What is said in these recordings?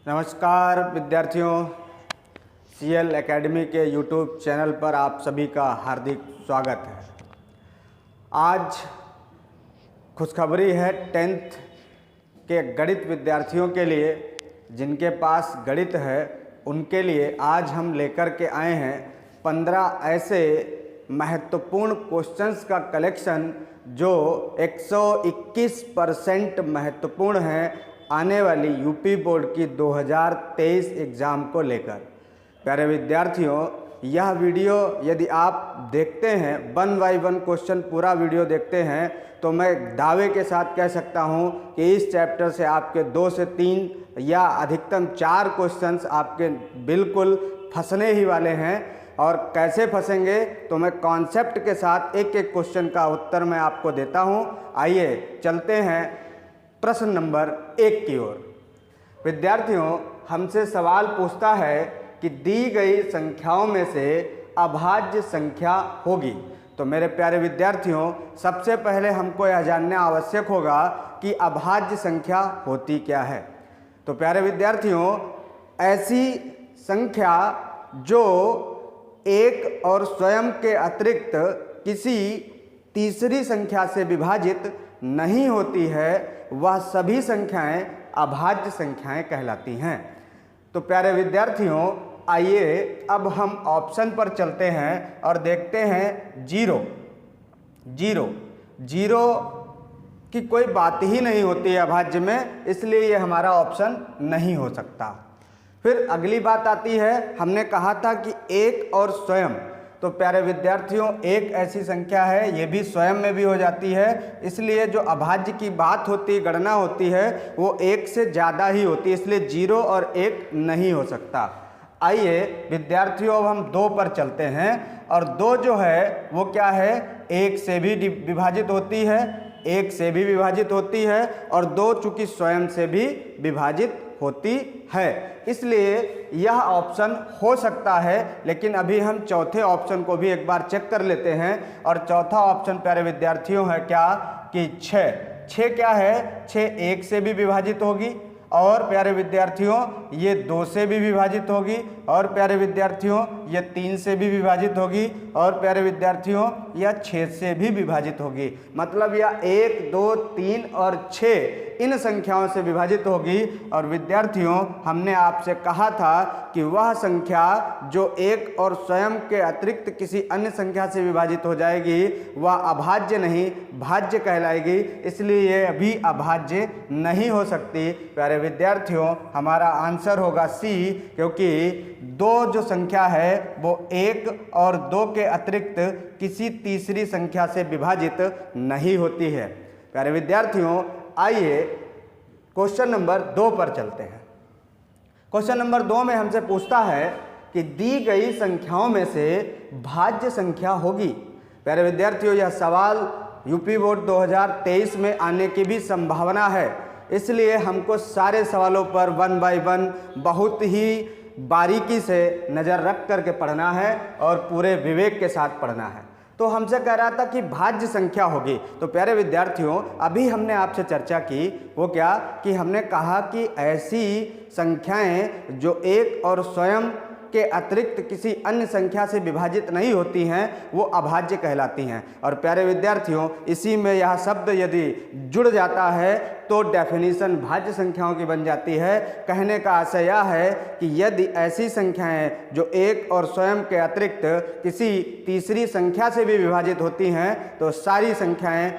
नमस्कार विद्यार्थियों, CL academy के यूट्यूब चैनल पर आप सभी का हार्दिक स्वागत है। आज खुशखबरी है 10th के गणित विद्यार्थियों के लिए। जिनके पास गणित है उनके लिए आज हम लेकर के आए हैं 15 ऐसे महत्वपूर्ण क्वेश्चंस का कलेक्शन जो 121% महत्वपूर्ण हैं आने वाली यूपी बोर्ड की 2023 एग्ज़ाम को लेकर। प्यारे विद्यार्थियों, यह वीडियो यदि आप देखते हैं 1 बाय 1 क्वेश्चन पूरा वीडियो देखते हैं तो मैं दावे के साथ कह सकता हूं कि इस चैप्टर से आपके 2 से 3 या अधिकतम 4 क्वेश्चंस आपके बिल्कुल फंसने ही वाले हैं। और कैसे फंसेंगे तो मैं कॉन्सेप्ट के साथ एक एक क्वेश्चन का उत्तर मैं आपको देता हूं। आइए चलते हैं प्रश्न नंबर 1 की ओर। विद्यार्थियों, हमसे सवाल पूछता है कि दी गई संख्याओं में से अभाज्य संख्या होगी। तो मेरे प्यारे विद्यार्थियों, सबसे पहले हमको यह जानना आवश्यक होगा कि अभाज्य संख्या होती क्या है। तो प्यारे विद्यार्थियों, ऐसी संख्या जो एक और स्वयं के अतिरिक्त किसी तीसरी संख्या से विभाजित नहीं होती है, वह सभी संख्याएं अभाज्य संख्याएं कहलाती हैं। तो प्यारे विद्यार्थियों, आइए अब हम ऑप्शन पर चलते हैं और देखते हैं जीरो की कोई बात ही नहीं होती है अभाज्य में, इसलिए ये हमारा ऑप्शन नहीं हो सकता। फिर अगली बात आती है, हमने कहा था कि एक और स्वयं। तो प्यारे विद्यार्थियों, एक ऐसी संख्या है, ये भी स्वयं में भी हो जाती है, इसलिए जो अभाज्य की बात होती है, गणना होती है, वो एक से ज़्यादा ही होती है, इसलिए 0 और 1 नहीं हो सकता। आइए विद्यार्थियों, अब हम 2 पर चलते हैं और 2 जो है वो क्या है, 1 से भी विभाजित होती है, 1 से भी विभाजित होती है और 2 चूंकि स्वयं से भी विभाजित होती है, इसलिए यह ऑप्शन हो सकता है। लेकिन अभी हम चौथे ऑप्शन को भी एक बार चेक कर लेते हैं और चौथा ऑप्शन प्यारे विद्यार्थियों है क्या कि 6 क्या है, 6 1 से भी विभाजित होगी और प्यारे विद्यार्थियों ये 2 से भी विभाजित होगी और प्यारे विद्यार्थियों ये 3 से भी विभाजित होगी और प्यारे विद्यार्थियों यह 6 से भी विभाजित होगी। मतलब यह 1 2 3 और 6 इन संख्याओं से विभाजित होगी। और विद्यार्थियों, हमने आपसे कहा था कि वह संख्या जो एक और स्वयं के अतिरिक्त किसी अन्य संख्या से विभाजित हो जाएगी वह अभाज्य नहीं भाज्य कहलाएगी, इसलिए ये अभी अभाज्य नहीं हो सकती। प्यारे विद्यार्थियों, हमारा आंसर होगा सी, क्योंकि 2 जो संख्या है वो 1 और 2 के अतिरिक्त किसी तीसरी संख्या से विभाजित नहीं होती है। प्यारे विद्यार्थियों, आइए क्वेश्चन नंबर 2 पर चलते हैं। क्वेश्चन नंबर 2 में हमसे पूछता है कि दी गई संख्याओं में से भाज्य संख्या होगी। प्यारे विद्यार्थियों, यह सवाल यूपी बोर्ड 2023 में आने की भी संभावना है, इसलिए हमको सारे सवालों पर 1 बाय 1 बहुत ही बारीकी से नज़र रख करके पढ़ना है और पूरे विवेक के साथ पढ़ना है। तो हमसे कह रहा था कि भाज्य संख्या होगी। तो प्यारे विद्यार्थियों, अभी हमने आपसे चर्चा की वो क्या कि हमने कहा कि ऐसी संख्याएं जो एक और स्वयं के अतिरिक्त किसी अन्य संख्या से विभाजित नहीं होती हैं वो अभाज्य कहलाती हैं। और प्यारे विद्यार्थियों, इसी में यह शब्द यदि जुड़ जाता है तो डेफिनेशन भाज्य संख्याओं की बन जाती है। कहने का आशय यह है कि यदि ऐसी संख्याएं जो एक और स्वयं के अतिरिक्त किसी तीसरी संख्या से भी विभाजित होती हैं तो सारी संख्याएं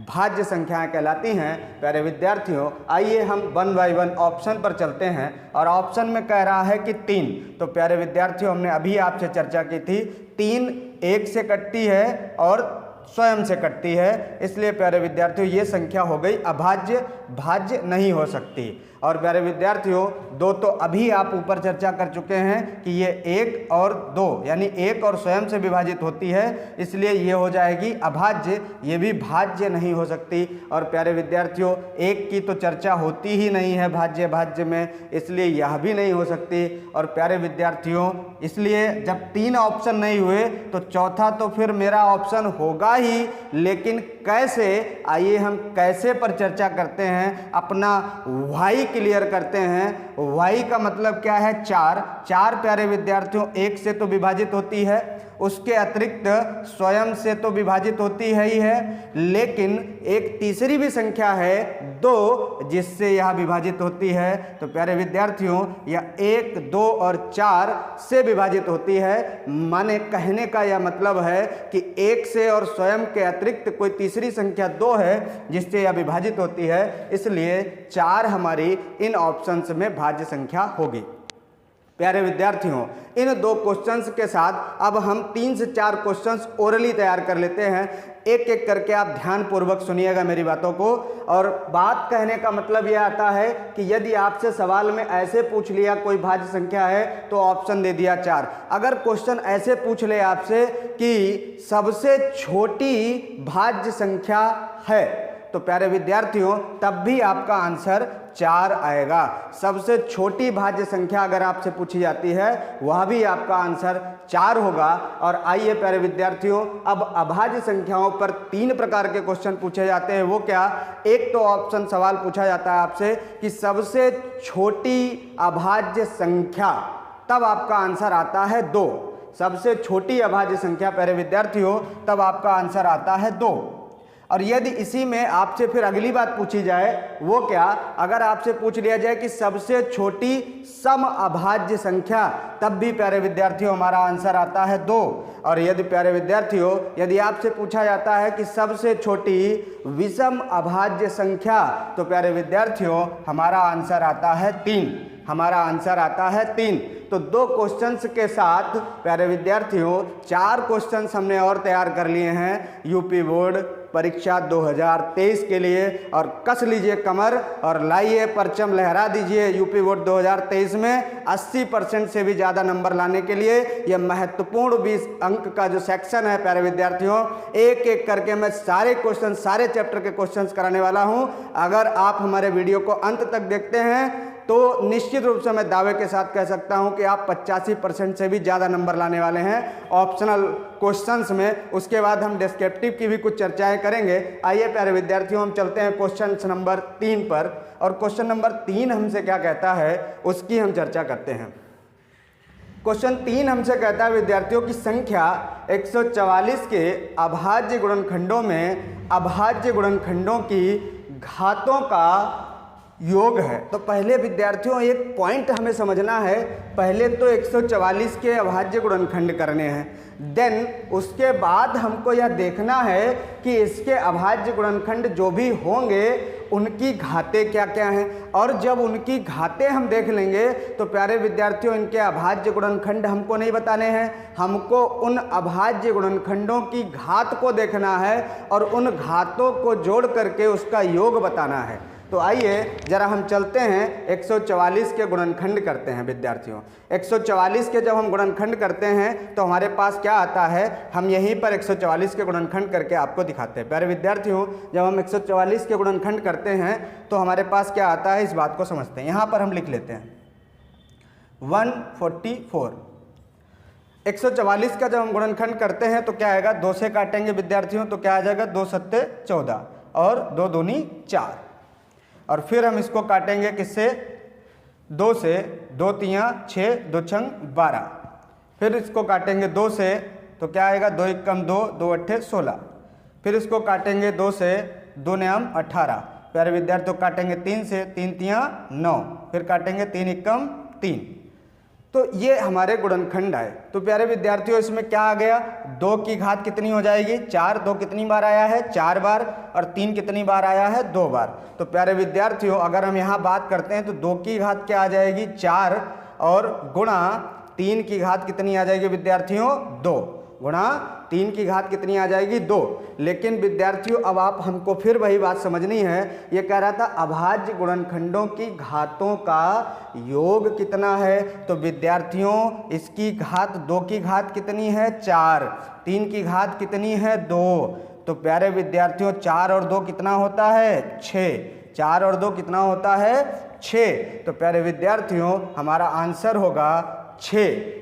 भाज्य संख्याएं कहलाती हैं। प्यारे विद्यार्थियों, आइए हम 1 बाय 1 ऑप्शन पर चलते हैं और ऑप्शन में कह रहा है कि 3। तो प्यारे विद्यार्थियों, हमने अभी आपसे चर्चा की थी 3 1 से कटती है और स्वयं से कटती है, इसलिए प्यारे विद्यार्थियों ये संख्या हो गई अभाज्य, भाज्य नहीं हो सकती। और प्यारे विद्यार्थियों, 2 तो अभी आप ऊपर चर्चा कर चुके हैं कि ये 1 और 2 यानी 1 और स्वयं से विभाजित होती है, इसलिए ये हो जाएगी अभाज्य, ये भी भाज्य नहीं हो सकती। और प्यारे विद्यार्थियों, 1 की तो चर्चा होती ही नहीं है भाज्य भाज्य में, इसलिए यह भी नहीं हो सकती। और प्यारे विद्यार्थियों, इसलिए जब 3 ऑप्शन नहीं हुए तो चौथा तो फिर मेरा ऑप्शन होगा ही, लेकिन कैसे, आइए हम कैसे पर चर्चा करते हैं, अपना वाई क्लियर करते हैं। वाई का मतलब क्या है? 4। 4 प्यारे विद्यार्थियों 1 से तो विभाजित होती है, उसके अतिरिक्त स्वयं से तो विभाजित होती है ही है, लेकिन एक तीसरी भी संख्या है 2 जिससे यह विभाजित होती है। तो प्यारे विद्यार्थियों यह 1, 2 और 4 से विभाजित होती है। माने कहने का यह मतलब है कि 1 से और स्वयं के अतिरिक्त कोई तीसरी संख्या 2 है जिससे यह विभाजित होती है, इसलिए 4 हमारी इन ऑप्शंस में भाज्य संख्या होगी। प्यारे विद्यार्थियों इन 2 क्वेश्चंस के साथ अब हम 3 से 4 क्वेश्चंस ओरली तैयार कर लेते हैं। एक एक करके आप ध्यानपूर्वक सुनिएगा मेरी बातों को। और बात कहने का मतलब यह आता है कि यदि आपसे सवाल में ऐसे पूछ लिया कोई भाज्य संख्या है तो ऑप्शन दे दिया 4। अगर क्वेश्चन ऐसे पूछ ले आपसे कि सबसे छोटी भाज्य संख्या है तो प्यारे विद्यार्थियों तब भी आपका आंसर 4 आएगा। सबसे छोटी भाज्य संख्या अगर आपसे पूछी जाती है वह भी आपका आंसर 4 होगा। और आइए प्यारे विद्यार्थियों अब अभाज्य संख्याओं पर 3 प्रकार के क्वेश्चन पूछे जाते हैं। वो क्या? एक तो ऑप्शन सवाल पूछा जाता है आपसे कि सबसे छोटी अभाज्य संख्या, तब आपका आंसर आता है 2। सबसे छोटी अभाज्य संख्या प्यारे विद्यार्थियों तब आपका आंसर आता है 2। और यदि इसी में आपसे फिर अगली बात पूछी जाए वो क्या? अगर आपसे पूछ लिया जाए कि सबसे छोटी सम अभाज्य संख्या, तब भी प्यारे विद्यार्थियों हमारा आंसर आता है 2। और यदि प्यारे विद्यार्थियों यदि आपसे पूछा जाता है कि सबसे छोटी विषम अभाज्य संख्या, तो प्यारे विद्यार्थियों हमारा आंसर आता है 3। हमारा आंसर आता है 3। तो 2 क्वेश्चंस के साथ प्यारे विद्यार्थियों 4 क्वेश्चंस हमने और तैयार कर लिए हैं यूपी बोर्ड परीक्षा 2023 के लिए। और कस लीजिए कमर और लाइए परचम लहरा दीजिए यूपी बोर्ड 2023 में 80% से भी ज़्यादा नंबर लाने के लिए। यह महत्वपूर्ण 20 अंक का जो सेक्शन है प्यारे विद्यार्थियों, एक एक करके मैं सारे क्वेश्चन, सारे चैप्टर के क्वेश्चंस कराने वाला हूं। अगर आप हमारे वीडियो को अंत तक देखते हैं तो निश्चित रूप से मैं दावे के साथ कह सकता हूं कि आप 85% से भी ज़्यादा नंबर लाने वाले हैं ऑप्शनल क्वेश्चंस में। उसके बाद हम डिस्क्रिप्टिव की भी कुछ चर्चाएं करेंगे। आइए प्यारे विद्यार्थियों हम चलते हैं क्वेश्चन नंबर 3 पर। और क्वेश्चन नंबर 3 हमसे क्या कहता है उसकी हम चर्चा करते हैं। क्वेश्चन 3 हमसे कहता है विद्यार्थियों की संख्या 144 के अभाज्य गुणनखंडों में अभाज्य गुणनखंडों की घातों का योग है। तो पहले विद्यार्थियों एक पॉइंट हमें समझना है, पहले तो 144 के अभाज्य गुणनखंड करने हैं, देन उसके बाद हमको यह देखना है कि इसके अभाज्य गुणनखंड जो भी होंगे उनकी घातें क्या क्या हैं। और जब उनकी घातें हम देख लेंगे तो प्यारे विद्यार्थियों इनके अभाज्य गुणनखंड हमको नहीं बताने हैं, हमको उन अभाज्य गुणनखंडों की घात को देखना है और उन घातों को जोड़ करके उसका योग बताना है। तो आइए जरा हम चलते हैं 144 के गुणनखंड करते हैं विद्यार्थियों। 144 के जब हम गुणनखंड करते हैं तो हमारे पास क्या आता है, हम यहीं पर 144 के गुणनखंड करके आपको दिखाते हैं। प्यारे विद्यार्थियों जब हम 144 के गुणनखंड करते हैं तो हमारे पास क्या आता है इस बात को समझते हैं। यहाँ पर हम लिख लेते हैं 144। 144 का जब हम गुणनखंड करते हैं तो क्या आएगा, 2 से काटेंगे विद्यार्थियों तो क्या आ जाएगा, 2 सत्ते 14 और 2 दूनी 4। और फिर हम इसको काटेंगे किससे, 2 से, 2 तियाँ 6, 2 छंग 12। फिर इसको काटेंगे 2 से तो क्या आएगा, 2 एकम 2, 2 अट्ठे 16। फिर इसको काटेंगे 2 से, 2 न्याम 18। प्यारे विद्यार्थियों काटेंगे 3 से, 3 तियाँ 9। फिर काटेंगे 3 एकम 3। तो ये हमारे गुणनखंड आए। तो प्यारे विद्यार्थियों इसमें क्या आ गया, 2 की घात कितनी हो जाएगी, 4। 2 कितनी बार आया है, 4 बार। और 3 कितनी बार आया है, 2 बार। तो प्यारे विद्यार्थियों अगर हम यहाँ बात करते हैं तो 2 की घात क्या आ जाएगी, 4 और गुणा 3 की घात कितनी आ जाएगी विद्यार्थियों, 2। गुणा 3 की घात कितनी आ जाएगी, 2। लेकिन विद्यार्थियों अब आप हमको फिर वही बात समझनी है, ये कह रहा था अभाज्य गुणनखंडों की घातों का योग कितना है। तो विद्यार्थियों इसकी घात 2 की घात कितनी है, 4। 3 की घात कितनी है, 2। तो प्यारे विद्यार्थियों 4 और 2 कितना होता है, 6। 4 और 2 कितना होता है, 6। तो प्यारे विद्यार्थियों हमारा आंसर होगा 6,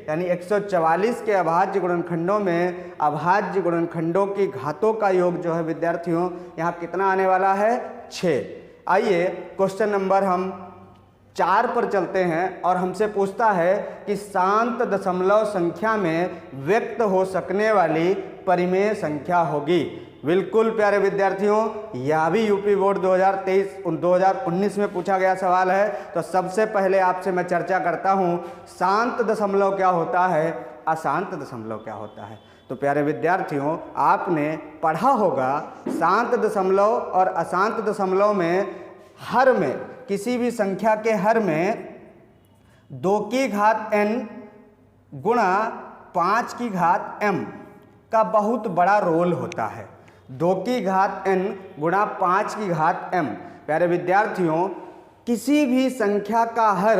यानी 144 के अभाज्य गुणनखंडों में अभाज्य गुणनखंडों की घातों का योग जो है विद्यार्थियों यहाँ कितना आने वाला है, 6। आइए क्वेश्चन नंबर हम 4 पर चलते हैं और हमसे पूछता है कि शांत दशमलव संख्या में व्यक्त हो सकने वाली परिमेय संख्या होगी। बिल्कुल प्यारे विद्यार्थियों, यह भी यूपी बोर्ड 2019 में पूछा गया सवाल है। तो सबसे पहले आपसे मैं चर्चा करता हूँ, शांत दशमलव क्या होता है, अशांत दशमलव क्या होता है। तो प्यारे विद्यार्थियों, आपने पढ़ा होगा शांत दशमलव और अशांत दशमलव में हर में, किसी भी संख्या के हर में 2 की घात n गुणा 5 की घात m का बहुत बड़ा रोल होता है। 2 की घात n गुणा 5 की घात m। प्यारे विद्यार्थियों, किसी भी संख्या का हर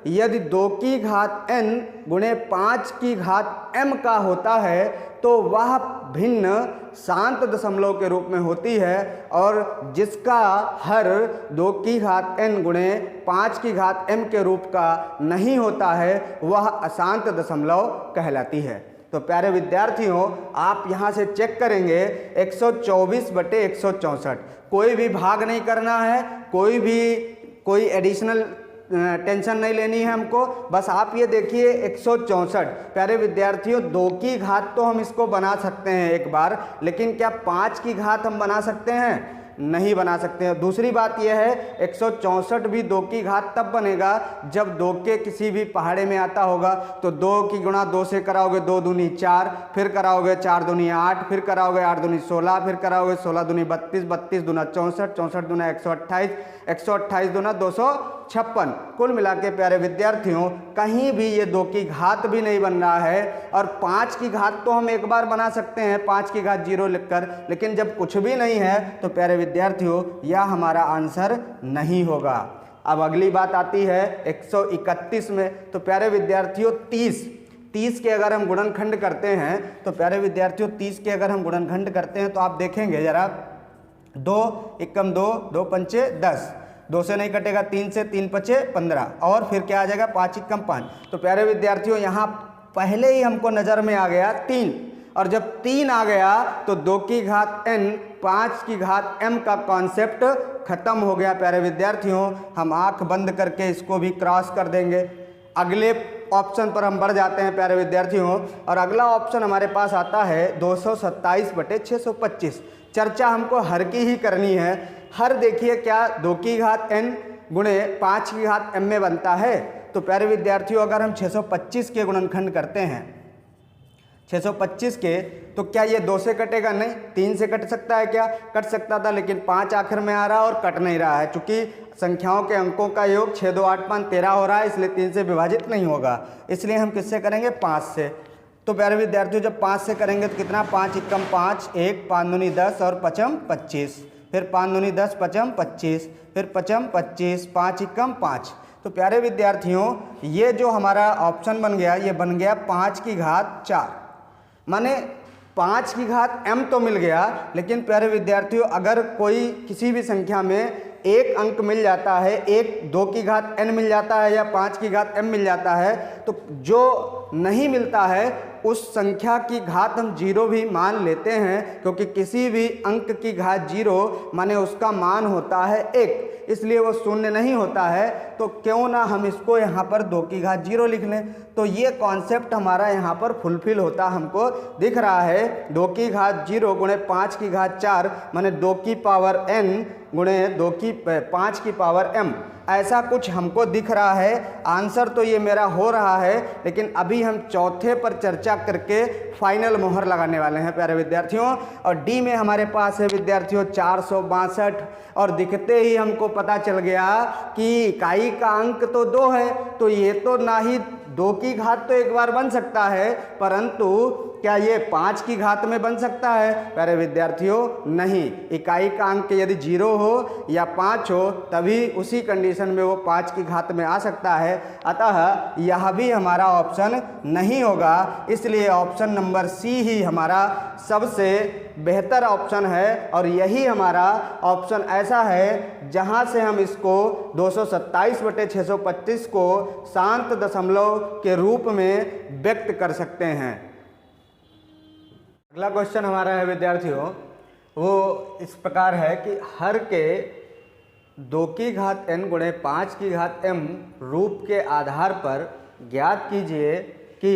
यदि 2 की घात n गुणे 5 की घात m का होता है तो वह भिन्न शांत दशमलव के रूप में होती है, और जिसका हर 2 की घात n गुणे 5 की घात m के रूप का नहीं होता है वह अशांत दशमलव कहलाती है। तो प्यारे विद्यार्थियों, आप यहाँ से चेक करेंगे 124/164, कोई भी भाग नहीं करना है, कोई एडिशनल टेंशन नहीं लेनी है हमको। बस आप ये देखिए 164। प्यारे विद्यार्थियों, 2 की घात तो हम इसको बना सकते हैं एक बार, लेकिन क्या 5 की घात हम बना सकते हैं? नहीं बना सकते हैं। दूसरी बात यह है 164 भी 2 की घात तब बनेगा जब 2 के किसी भी पहाड़े में आता होगा। तो 2 की गुणा 2 से कराओगे 2 दूनी 4, फिर कराओगे 4 दूनी 8, फिर कराओगे 8 दूनी 16, फिर कराओगे 16 दूनी 32, 32 दूना 64, 64 दूना 128, 128 दूना 256। कुल मिला के प्यारे विद्यार्थियों, कहीं भी ये 2 की घात भी नहीं बन रहा है। और 5 की घात तो हम एक बार बना सकते हैं 5 की घात 0 लिखकर, लेकिन जब कुछ भी नहीं है तो प्यारे विद्यार्थियों यह हमारा आंसर नहीं होगा। अब अगली बात आती है 131 में। तो प्यारे विद्यार्थियों 30 के अगर हम गुणनखंड करते हैं, तो प्यारे विद्यार्थियों 30 के अगर हम गुणनखंड करते हैं तो आप देखेंगे जरा, 2 एकम 2, 2 पंचे 10, 2 से नहीं कटेगा, 3 से, 3 पचे 15, और फिर क्या आ जाएगा 5 एकम 5। तो प्यारे विद्यार्थियों यहाँ पहले ही हमको नज़र में आ गया 3, और जब 3 आ गया तो 2 की घात n 5 की घात m का कॉन्सेप्ट खत्म हो गया। प्यारे विद्यार्थियों, हम आंख बंद करके इसको भी क्रॉस कर देंगे। अगले ऑप्शन पर हम बढ़ जाते हैं प्यारे विद्यार्थियों, और अगला ऑप्शन हमारे पास आता है 227/625। चर्चा हमको हर की ही करनी है। हर देखिए क्या 2 की घात n गुणे 5 की घात m में बनता है। तो प्यारे विद्यार्थियों, अगर हम 625 के गुणनखंड करते हैं 625 के, तो क्या ये 2 से कटेगा? नहीं। 3 से कट सकता है क्या? कट सकता था, लेकिन 5 आखिर में आ रहा है और कट नहीं रहा है। चूंकि संख्याओं के अंकों का योग 6 2 8 5 13 हो रहा है, इसलिए 3 से विभाजित नहीं होगा। इसलिए हम किससे करेंगे? 5 से। तो प्यारे विद्यार्थियों, जब 5 से करेंगे तो कितना? 5 एकम 5, 1 5 दूनी 10 और 5 25, फिर 5 दूनी 10 5 25, फिर 5 25, 5 एकम 5। तो प्यारे विद्यार्थियों, ये जो हमारा ऑप्शन बन गया, ये बन गया 5 की घात 4, माने 5 की घात m तो मिल गया, लेकिन प्यारे विद्यार्थियों अगर कोई किसी भी संख्या में एक अंक मिल जाता है, एक 2 की घात n मिल जाता है या 5 की घात m मिल जाता है, तो जो नहीं मिलता है उस संख्या की घात हम 0 भी मान लेते हैं, क्योंकि किसी भी अंक की घात 0 माने उसका मान होता है 1, इसलिए वो शून्य नहीं होता है। तो क्यों ना हम इसको यहाँ पर 2 की घात 0 लिख लें। तो ये कॉन्सेप्ट हमारा यहाँ पर फुलफिल होता हमको दिख रहा है। 2 की घात 0 गुणे 5 की घात 4 माने 2 की पावर n गुणे 5 की पावर m, ऐसा कुछ हमको दिख रहा है। आंसर तो ये मेरा हो रहा है, लेकिन अभी हम चौथे पर चर्चा करके फाइनल मोहर लगाने वाले हैं प्यारे विद्यार्थियों। और डी में हमारे पास है विद्यार्थियों 462, और दिखते ही हमको पता चल गया कि इकाई का अंक तो 2 है, तो ये तो ना ही 2 की घात तो एक बार बन सकता है, परंतु क्या ये 5 की घात में बन सकता है? प्यारे विद्यार्थियों नहीं, इकाई का अंक यदि 0 हो या 5 हो तभी उसी कंडीशन में वो 5 की घात में आ सकता है। अतः यह भी हमारा ऑप्शन नहीं होगा, इसलिए ऑप्शन नंबर सी ही हमारा सबसे बेहतर ऑप्शन है और यही हमारा ऑप्शन ऐसा है जहां से हम इसको 227/625 को शांत दशमलव के रूप में व्यक्त कर सकते हैं। अगला क्वेश्चन हमारा है विद्यार्थियों, वो इस प्रकार है कि हर के 2 की घात n गुणे 5 की घात m रूप के आधार पर ज्ञात कीजिए कि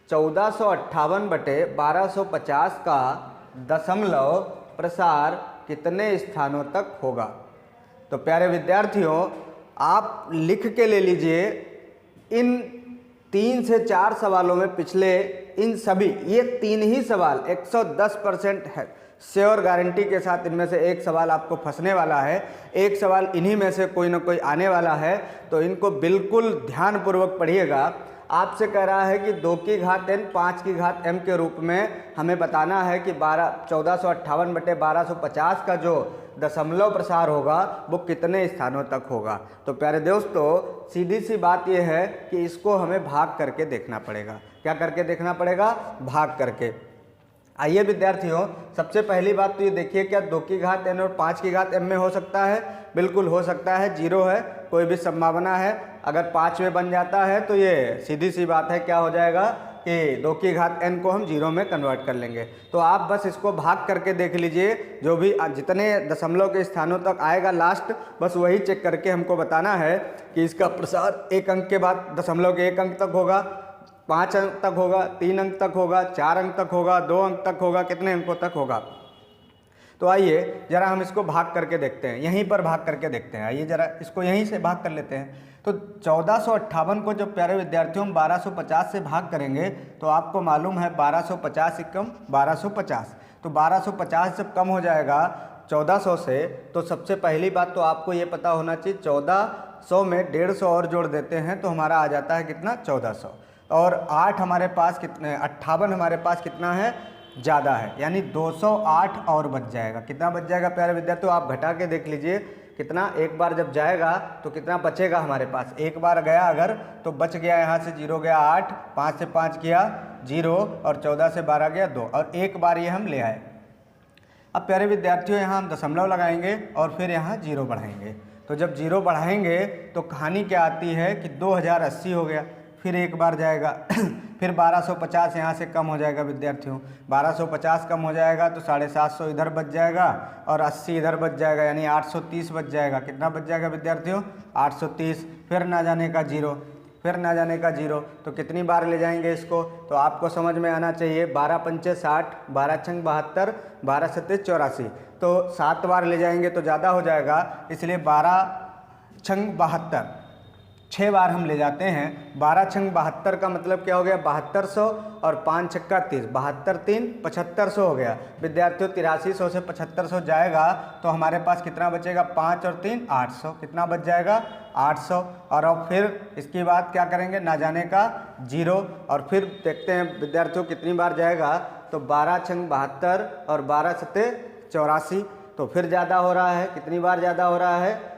1458/1250 का दशमलव प्रसार कितने स्थानों तक होगा। तो प्यारे विद्यार्थियों आप लिख के ले लीजिए, इन 3 से 4 सवालों में पिछले इन सभी ये 3 ही सवाल 110% है श्योर गारंटी के साथ इनमें से एक सवाल आपको फंसने वाला है, एक सवाल इन्हीं में से कोई ना कोई आने वाला है। तो इनको बिल्कुल ध्यानपूर्वक पढ़िएगा। आपसे कह रहा है कि 2 की घात n 5 की घात m के रूप में हमें बताना है कि 1458/1250 का जो दशमलव प्रसार होगा वो कितने स्थानों तक होगा। तो प्यारे दोस्तों सीधी सी बात यह है कि इसको हमें भाग करके देखना पड़ेगा। क्या करके देखना पड़ेगा? भाग करके। आइए विद्यार्थियों, सबसे पहली बात तो ये देखिए, क्या 2 की घात n और 5 की घात m में हो सकता है? बिल्कुल हो सकता है, 0 है, कोई भी संभावना है। अगर 5 में बन जाता है तो ये सीधी सी बात है, क्या हो जाएगा कि 2 की घात n को हम 0 में कन्वर्ट कर लेंगे। तो आप बस इसको भाग करके देख लीजिए, जो भी जितने दशमलव के स्थानों तक आएगा लास्ट, बस वही चेक करके हमको बताना है कि इसका प्रसार 1 अंक के बाद दशमलव के 1 अंक तक होगा, 5 अंक तक होगा, 3 अंक तक होगा, 4 अंक तक होगा, 2 अंक तक होगा, कितने अंकों तक होगा। तो आइए जरा हम इसको भाग करके देखते हैं, यहीं पर भाग करके देखते हैं। आइए जरा इसको यहीं से भाग कर लेते हैं। तो 1458 को जब प्यारे विद्यार्थियों हम 1250 से भाग करेंगे तो आपको मालूम है 1250 एकम 1250, तो 1250 जब कम हो जाएगा 1400 से, तो सबसे पहली बात तो आपको ये पता होना चाहिए 1400 में 150 और जोड़ देते हैं तो हमारा आ जाता है कितना? 1400। और 8 हमारे पास कितने, 58 हमारे पास कितना है? ज़्यादा है, यानी 208 और बच जाएगा। कितना बच जाएगा प्यारे विद्यार्थियों? आप घटा के देख लीजिए कितना, एक बार जब जाएगा तो कितना बचेगा हमारे पास। एक बार गया अगर तो बच गया, यहाँ से 0 गया 8, 5 से 5 गया 0 और 14 से 12 गया 2, और एक बार ये हम ले आए। अब प्यारे विद्यार्थियों यहाँ हम दशमलव लगाएंगे और फिर यहाँ 0 बढ़ाएंगे। तो जब 0 बढ़ाएंगे तो कहानी क्या आती है कि 2080 हो गया, फिर एक बार जाएगा फिर 1250 यहाँ से कम हो जाएगा विद्यार्थियों, 1250 कम हो जाएगा तो 750 इधर बच जाएगा और 80 इधर बच जाएगा, यानी 830 बच जाएगा। कितना बच जाएगा विद्यार्थियों? 830। फिर ना जाने का 0, फिर ना जाने का 0, तो कितनी बार ले जाएंगे इसको? तो आपको समझ में आना चाहिए 12 पंचे 60, 12 छंग 72, 12 सत्ते 84, तो 7 बार ले जाएंगे तो ज़्यादा हो जाएगा, इसलिए 12 छंग 72 6 बार हम ले जाते हैं। 12 छंग 72 का मतलब क्या हो गया? 7200 और 5 छक्का 30, 72 3 7500 हो गया विद्यार्थियों। 8300 से 7500 जाएगा तो हमारे पास कितना बचेगा? 5 और 3 800, कितना बच जाएगा? 800। और अब फिर इसके बाद क्या करेंगे? ना जाने का 0, और फिर देखते हैं विद्यार्थियों कितनी बार जाएगा। तो 12 छंग 72 और 12 सत्ते 84, तो फिर ज़्यादा हो रहा है। कितनी बार ज़्यादा हो रहा है?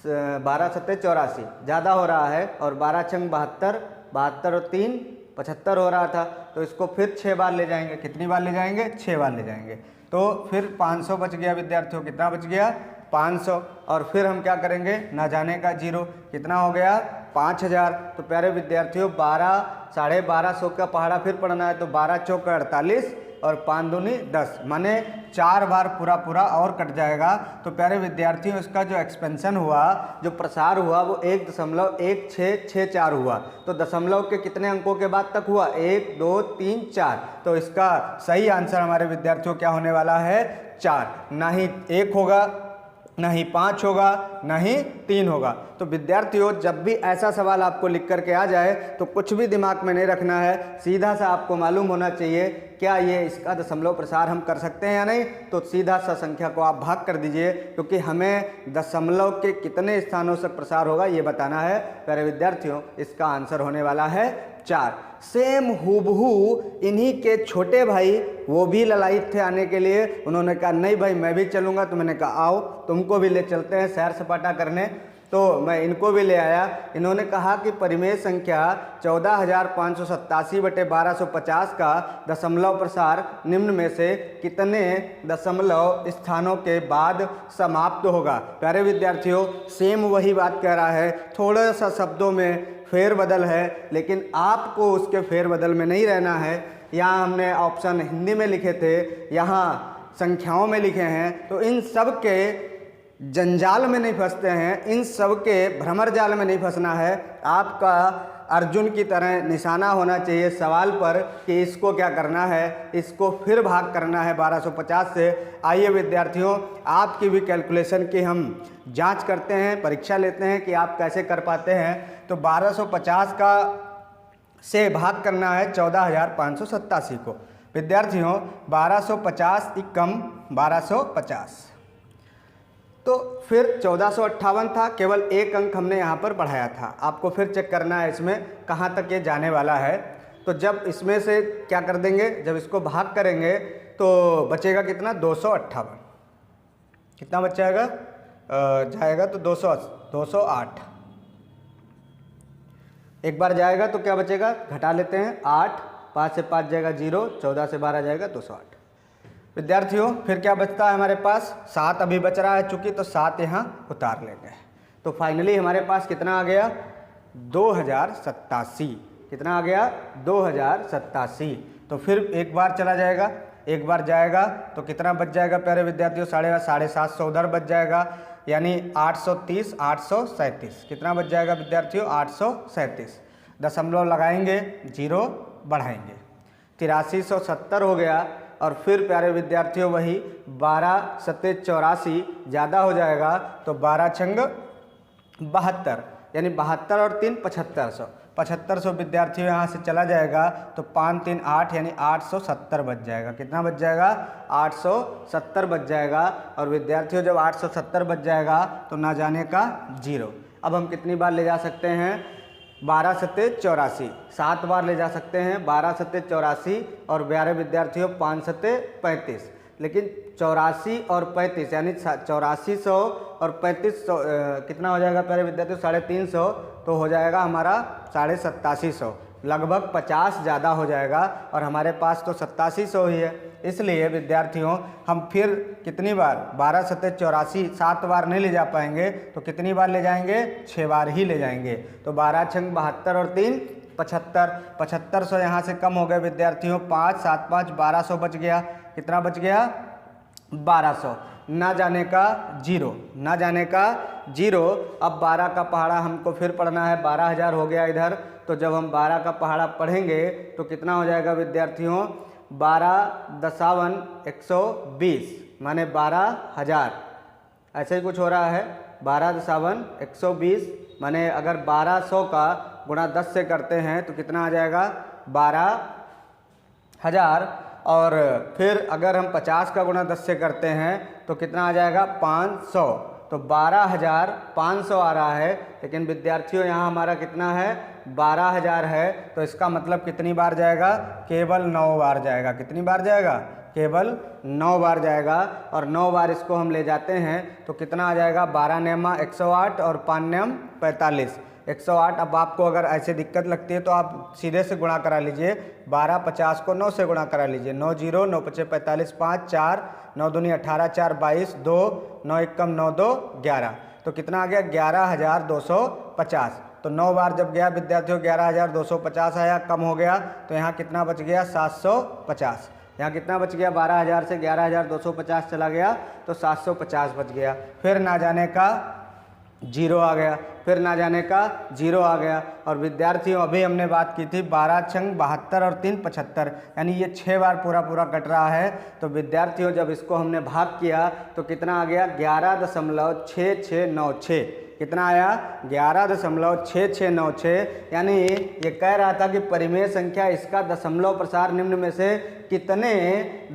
12 सत्ते 84 ज़्यादा हो रहा है, और 12 छंग 72, 72 और 3 75 हो रहा था, तो इसको फिर 6 बार ले जाएंगे। कितनी बार ले जाएंगे? 6 बार ले जाएंगे। तो फिर 500 बच गया विद्यार्थियों। कितना बच गया? 500। और फिर हम क्या करेंगे? ना जाने का 0, कितना हो गया? 5000। तो प्यारे विद्यार्थियों 12,500 का पहाड़ा फिर पढ़ना है, तो 12 चौक 48 और 5 दूनी 10, माने 4 बार पूरा पूरा और कट जाएगा। तो प्यारे विद्यार्थियों इसका जो एक्सपेंशन हुआ, जो प्रसार हुआ, वो 1.1664 हुआ। तो दशमलव के कितने अंकों के बाद तक हुआ? 1 2 3 4। तो इसका सही आंसर हमारे विद्यार्थियों क्या होने वाला है? 4, ना ही 1 होगा नहीं 5 होगा, नहीं 3 होगा। तो विद्यार्थियों जब भी ऐसा सवाल आपको लिख करके आ जाए तो कुछ भी दिमाग में नहीं रखना है, सीधा सा आपको मालूम होना चाहिए क्या ये इसका दशमलव प्रसार हम कर सकते हैं या नहीं। तो सीधा सा संख्या को आप भाग कर दीजिए, क्योंकि हमें दशमलव के कितने स्थानों से प्रसार होगा ये बताना है। प्यारे विद्यार्थियों इसका आंसर होने वाला है 4। सेम हूबहू इन्हीं के छोटे भाई वो भी ललायित थे आने के लिए। उन्होंने कहा नहीं भाई मैं भी चलूँगा। तो मैंने कहा आओ तुमको भी ले चलते हैं सैर सपाटा करने। तो मैं इनको भी ले आया। इन्होंने कहा कि परिमेय संख्या 14,587/1250 का दशमलव प्रसार निम्न में से कितने दशमलव स्थानों के बाद समाप्त होगा। प्यारे विद्यार्थियों सेम वही बात कह रहा है, थोड़ा सा शब्दों में फेरबदल है, लेकिन आपको उसके फेरबदल में नहीं रहना है। यहाँ हमने ऑप्शन हिंदी में लिखे थे, यहाँ संख्याओं में लिखे हैं। तो इन सब के जंजाल में नहीं फंसते हैं, इन सब के भ्रमर जाल में नहीं फंसना है। आपका अर्जुन की तरह निशाना होना चाहिए सवाल पर कि इसको क्या करना है, इसको फिर भाग करना है 1250 से। आइए विद्यार्थियों आपकी भी कैलकुलेशन की हम जांच करते हैं, परीक्षा लेते हैं कि आप कैसे कर पाते हैं। तो 1250 का से भाग करना है 14,587 को। विद्यार्थियों 1250 कम 1250, तो फिर 1458 था, केवल एक अंक हमने यहाँ पर बढ़ाया था। आपको फिर चेक करना है इसमें कहाँ तक ये जाने वाला है। तो जब इसमें से क्या कर देंगे, जब इसको भाग करेंगे तो बचेगा कितना 258। कितना बच जाएगा जाएगा तो 208। एक बार जाएगा तो क्या बचेगा, घटा लेते हैं 8, 5 से 5 जाएगा 0, 14 से 12 जाएगा 208। विद्यार्थियों फिर क्या बचता है हमारे पास, 7 अभी बच रहा है चूँकि, तो 7 यहाँ उतार लेंगे। तो फाइनली हमारे पास कितना आ गया 2087। कितना आ गया 2087। तो फिर एक बार चला जाएगा, एक बार जाएगा तो कितना बच जाएगा प्यारे विद्यार्थियों, 750 उधर बच जाएगा, यानी 830 837। कितना बच जाएगा विद्यार्थियों 837। दशमलव लगाएंगे, 0 बढ़ाएंगे, 8370 हो गया। और फिर प्यारे विद्यार्थियों वही 12 सत्ते 84 ज़्यादा हो जाएगा, तो 12 छंग 72, यानी 72 और 3 7500। 7500 विद्यार्थियों यहाँ से चला जाएगा तो 5 3 8 यानी 870 बच जाएगा। कितना बच जाएगा 870 बच जाएगा। और विद्यार्थियों जब 870 बच जाएगा तो ना जाने का 0। अब हम कितनी बार ले जा सकते हैं, 12 सत्ते 84, 7 बार ले जा सकते हैं 12 सत्ते 84। और प्यारे विद्यार्थियों 5 सत्ते 35, लेकिन 84 और 35 यानी 8400 और 3500 कितना हो जाएगा प्यारे विद्यार्थियों 350, तो हो जाएगा हमारा 8750, लगभग 50 ज़्यादा हो जाएगा। और हमारे पास तो 8700 ही है, इसलिए विद्यार्थियों हम फिर कितनी बार 12 सत्ते 84, 7 बार नहीं ले जा पाएंगे, तो कितनी बार ले जाएंगे 6 बार ही ले जाएंगे। तो 12 छंग 72 और 3 75, 7500 यहाँ से कम हो गए विद्यार्थियों, 5 7 5 1200 बच गया। कितना बच गया 1200, ना जाने का 0, ना जाने का 0। अब 12 का पहाड़ा हमको फिर पढ़ना है, 12000 हो गया इधर। तो जब हम 12 का पहाड़ा पढ़ेंगे तो कितना हो जाएगा विद्यार्थियों 12 दशावन 120, माने 12000, ऐसे ही कुछ हो रहा है। 12 दशावन 120 माने अगर 1200 का गुणा 10 से करते हैं तो कितना आ जाएगा 12000। और फिर अगर हम 50 का गुणा 10 से करते हैं तो कितना आ जाएगा 500। तो 12500 आ रहा है, लेकिन विद्यार्थियों यहाँ हमारा कितना है 12000 है। तो इसका मतलब कितनी बार जाएगा, केवल 9 बार जाएगा। कितनी बार जाएगा, केवल 9 बार जाएगा। और 9 बार इसको हम ले जाते हैं तो कितना आ जाएगा 12 नेमा 108 और 5 नेम 45, 108। अब आपको अगर ऐसे दिक्कत लगती है तो आप सीधे से गुणा करा लीजिए, 12 50 को 9 से गुणा करा लीजिए, 9 0 9 5 45 5 4 9 दूनी 18 4 22 2 9 1 कम 9 2 11। तो कितना आ गया 11250। तो 9 बार जब गया विद्यार्थियों 11250 आया, कम हो गया। तो यहाँ कितना बच गया 750। यहाँ कितना बच गया 12000 से 11250 चला गया तो 750 बच गया। फिर ना जाने का जीरो आ गया, फिर ना जाने का जीरो आ गया। और विद्यार्थियों अभी हमने बात की थी 12 छंग 72 और 3 75, यानी ये 6 बार पूरा पूरा कट रहा है। तो विद्यार्थियों जब इसको हमने भाग किया तो कितना आ गया, 11.6696। कितना आया, 11.6696। यानी ये कह रहा था कि परिमेय संख्या इसका दशमलव प्रसार निम्न में से कितने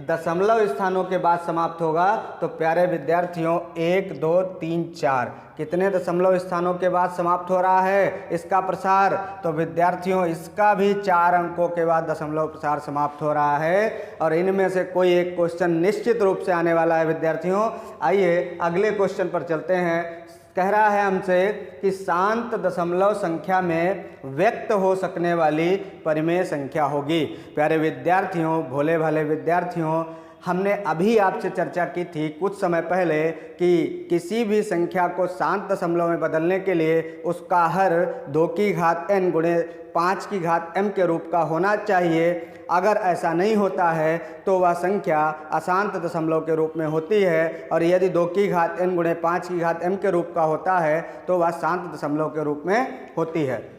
दशमलव स्थानों के बाद समाप्त होगा। तो प्यारे विद्यार्थियों 1 2 3 4 कितने दशमलव स्थानों के बाद समाप्त हो रहा है इसका प्रसार। तो विद्यार्थियों इसका भी 4 अंकों के बाद दशमलव प्रसार समाप्त हो रहा है। और इनमें से कोई एक क्वेश्चन निश्चित रूप से आने वाला है विद्यार्थियों। आइए अगले क्वेश्चन पर चलते हैं। कह रहा है हमसे कि शांत दशमलव संख्या में व्यक्त हो सकने वाली परिमेय संख्या होगी। प्यारे विद्यार्थियों, भोले भाले विद्यार्थियों, हमने अभी आपसे चर्चा की थी कुछ समय पहले कि किसी भी संख्या को शांत दशमलव में बदलने के लिए उसका हर 2 की घात n गुणे 5 की घात m के रूप का होना चाहिए। अगर ऐसा नहीं होता है तो वह संख्या अशांत दशमलव के रूप में होती है, और यदि 2 की घात n गुणे 5 की घात m के रूप का होता है तो वह शांत दशमलव के रूप में होती है।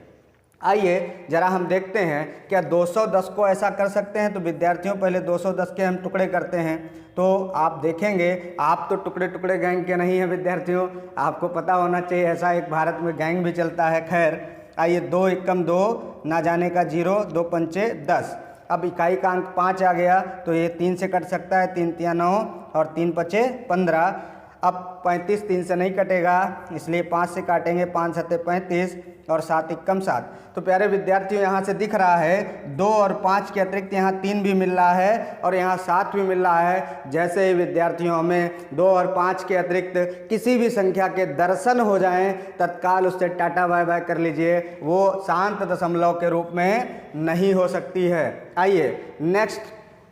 आइए जरा हम देखते हैं क्या 210 को ऐसा कर सकते हैं। तो विद्यार्थियों पहले 210 के हम टुकड़े करते हैं। तो आप देखेंगे, आप तो टुकड़े टुकड़े गैंग के नहीं हैं विद्यार्थियों, आपको पता होना चाहिए ऐसा एक भारत में गैंग भी चलता है। खैर आइए, 2 एकम 2, ना जाने का 0, 2 पंचे 10। अब इकाई का अंक 5 आ गया तो ये 3 से कट सकता है, 3 तिया 9 और 3 पचे 15। अब 35 3 से नहीं कटेगा, इसलिए 5 से काटेंगे, 5 सत्ते 35 और 7 एकम 7। तो प्यारे विद्यार्थियों यहाँ से दिख रहा है 2 और 5 के अतिरिक्त यहाँ 3 भी मिल रहा है और यहाँ 7 भी मिल रहा है। जैसे ही विद्यार्थियों हमें 2 और 5 के अतिरिक्त किसी भी संख्या के दर्शन हो जाएं, तत्काल उससे टाटा बाय बाय कर लीजिए, वो शांत दशमलव के रूप में नहीं हो सकती है। आइए नेक्स्ट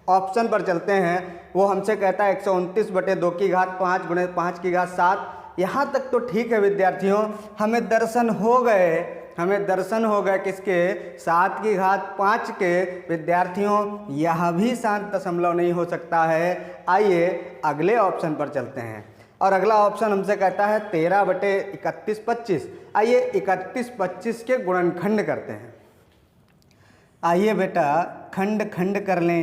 ऑप्शन पर चलते हैं। वो हमसे कहता है 129 बटे 2 की घात 5 गुणे 5 की घात 7। यहाँ तक तो ठीक है विद्यार्थियों, हमें दर्शन हो गए किसके, 7 की घात 5 के। विद्यार्थियों यह भी शांत दशमलव नहीं हो सकता है। आइए अगले ऑप्शन पर चलते हैं, और अगला ऑप्शन हमसे कहता है 13 बटे 31 25। आइए 31 25 के गुणनखंड करते हैं। आइए बेटा खंड कर लें,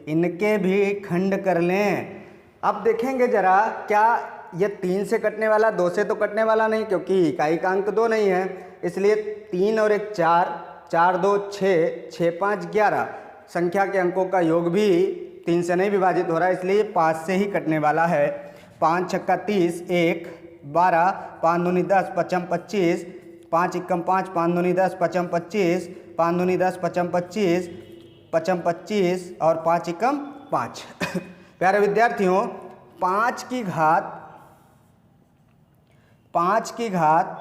इनके भी खंड कर लें। अब देखेंगे जरा, क्या ये 3 से कटने वाला, 2 से तो कटने वाला नहीं क्योंकि इकाई का अंक 2 नहीं है, इसलिए 3 और 1 4, 4 2 6, 6 5 11। संख्या के अंकों का योग भी 3 से नहीं विभाजित हो रहा है, इसलिए 5 से ही कटने वाला है। 5 छक्का 30, 1 12, 5 दूनी 10, 5 25, 5 एकम 5, 5 दूनी 10, 5 25, 5 दूनी 10, 5 25, 5 25 और 5 एकम 5। प्यारे विद्यार्थियों 5 की घात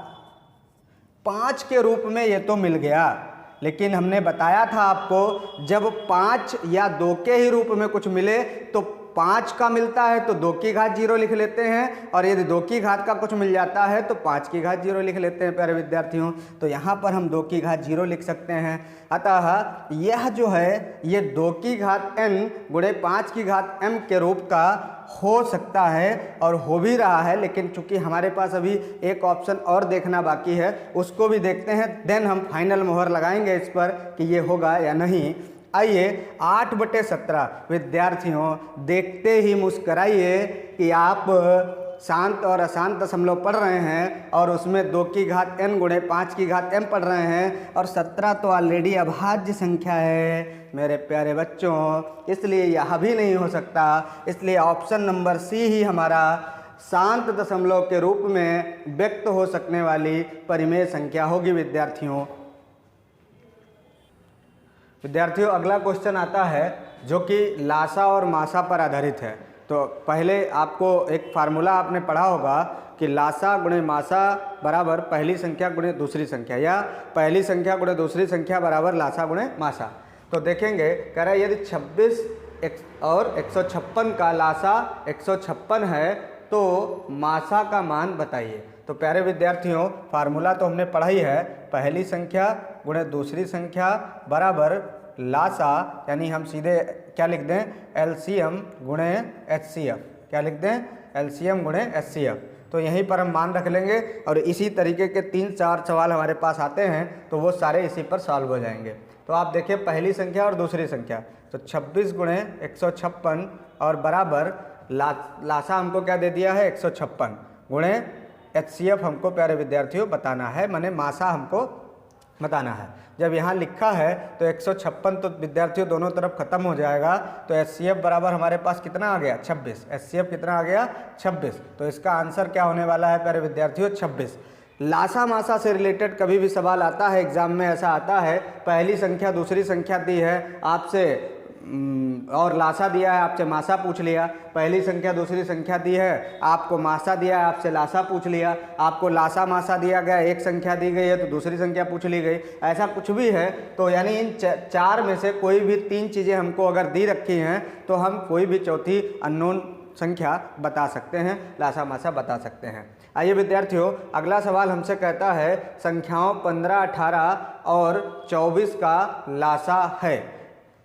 5 के रूप में ये तो मिल गया, लेकिन हमने बताया था आपको जब 5 या 2 के ही रूप में कुछ मिले तो 5 का मिलता है तो 2 की घात 0 लिख लेते हैं, और यदि 2 की घात का कुछ मिल जाता है तो 5 की घात 0 लिख लेते हैं। प्यारे विद्यार्थियों तो यहाँ पर हम 2 की घात 0 लिख सकते हैं। अतः यह जो है ये 2 की घात n गुणे 5 की घात m के रूप का हो सकता है और हो भी रहा है, लेकिन चूंकि हमारे पास अभी एक ऑप्शन और देखना बाकी है, उसको भी देखते हैं, देन हम फाइनल मोहर लगाएंगे इस पर कि ये होगा या नहीं। आइए 8 बटे 17। विद्यार्थियों देखते ही मुस्कराइए कि आप शांत और अशांत दशमलव पढ़ रहे हैं और उसमें 2 की घात n गुणे 5 की घात m पढ़ रहे हैं, और 17 तो ऑलरेडी अभाज्य संख्या है मेरे प्यारे बच्चों, इसलिए यह भी नहीं हो सकता। इसलिए ऑप्शन नंबर सी ही हमारा शांत दशमलव के रूप में व्यक्त हो सकने वाली परिमेय संख्या होगी। विद्यार्थियों अगला क्वेश्चन आता है जो कि लासा और मासा पर आधारित है। तो पहले आपको एक फार्मूला आपने पढ़ा होगा कि लासा गुणे मासा बराबर पहली संख्या गुणे दूसरी संख्या, या पहली संख्या गुणे दूसरी संख्या बराबर लासा गुणे मासा। तो देखेंगे कह रहा है यदि 26 और 156 का लासा 156 है तो मासा का मान बताइए। तो प्यारे विद्यार्थियों फार्मूला तो हमने पढ़ा ही है, पहली संख्या गुणे दूसरी संख्या बराबर लासा, यानी हम सीधे क्या लिख दें, एलसीएम गुणे एचसीएफ। क्या लिख दें, एलसीएम गुणे एचसीएफ। तो यहीं पर हम मान रख लेंगे और इसी तरीके के 3-4 सवाल हमारे पास आते हैं तो वो सारे इसी पर सॉल्व हो जाएंगे। तो आप देखिए पहली संख्या और दूसरी संख्या, तो 26 गुणे 156 और बराबर लासा हमको क्या दे दिया है 156 गुणे HCF हमको प्यारे विद्यार्थियों बताना है, माने मासा हमको बताना है। जब यहाँ लिखा है तो 156 तो विद्यार्थियों दोनों तरफ खत्म हो जाएगा, तो HCF बराबर हमारे पास कितना आ गया 26। HCF कितना आ गया 26, तो इसका आंसर क्या होने वाला है प्यारे विद्यार्थियों 26। लासा मासा से रिलेटेड कभी भी सवाल आता है एग्जाम में, ऐसा आता है पहली संख्या दूसरी संख्या दी है आपसे और लासा दिया है, आपसे मासा पूछ लिया। पहली संख्या दूसरी संख्या दी है, आपको मासा दिया है, आपसे लासा पूछ लिया। आपको लासा मासा दिया गया, एक संख्या दी गई है तो दूसरी संख्या पूछ ली गई। ऐसा कुछ भी है तो यानी इन चार में से कोई भी 3 चीज़ें हमको अगर दी रखी हैं तो हम कोई भी चौथी अननोन संख्या बता सकते हैं, लासा मासा बता सकते हैं। आइए विद्यार्थियों, अगला सवाल हमसे कहता है संख्याओं 15, 18 और 24 का लासा है।